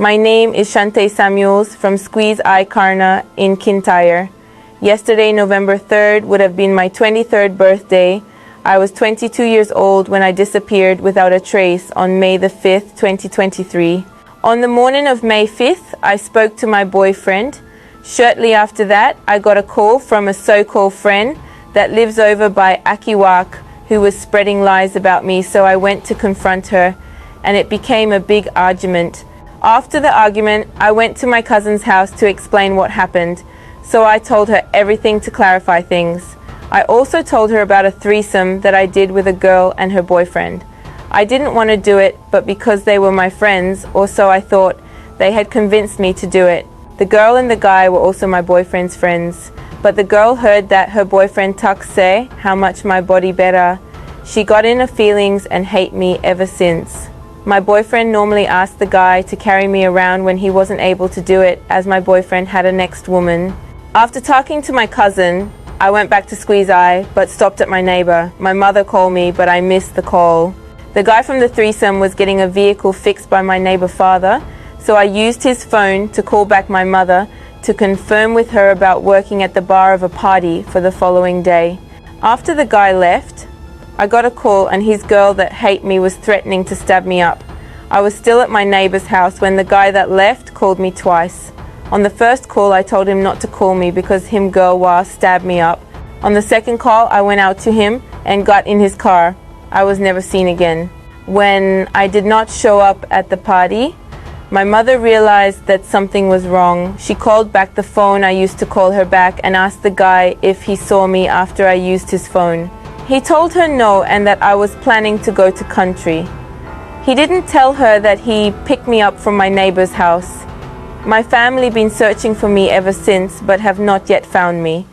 My name is Chantai from Squeeze Eye Karna in Kintyre. Yesterday, November 3rd, would have been my 23rd birthday. I was 22 years old when I disappeared without a trace on May the 5th, 2023. On the morning of May 5th, I spoke to my boyfriend. Shortly after that, I got a call from a so-called friend that lives over by Akiwak, who was spreading lies about me, so I went to confront her, and it became a big argument. After the argument, I went to my cousin's house to explain what happened, so I told her everything to clarify things. I also told her about a threesome that I did with a girl and her boyfriend. I didn't want to do it, but because they were my friends, or so I thought, they had convinced me to do it. The girl and the guy were also my boyfriend's friends, but the girl heard that her boyfriend Tuck say how much my body better. She got in her feelings and hate me ever since. My boyfriend normally asked the guy to carry me around when he wasn't able to do it, as my boyfriend had a next woman. After talking to my cousin, I went back to Squeeze Eye, but stopped at my neighbor. My mother called me, but I missed the call. The guy from the threesome was getting a vehicle fixed by my neighbor father, so I used his phone to call back my mother to confirm with her about working at the bar of a party for the following day. After the guy left, I got a call and his girl that hate me was threatening to stab me up. I was still at my neighbor's house when the guy that left called me twice. On the first call, I told him not to call me because him girl was stabbed me up. On the second call, I went out to him and got in his car. I was never seen again. When I did not show up at the party, my mother realized that something was wrong. She called back the phone I used to call her back and asked the guy if he saw me after I used his phone. He told her no and that I was planning to go to country. He didn't tell her that he picked me up from my neighbor's house. My family been searching for me ever since but have not yet found me.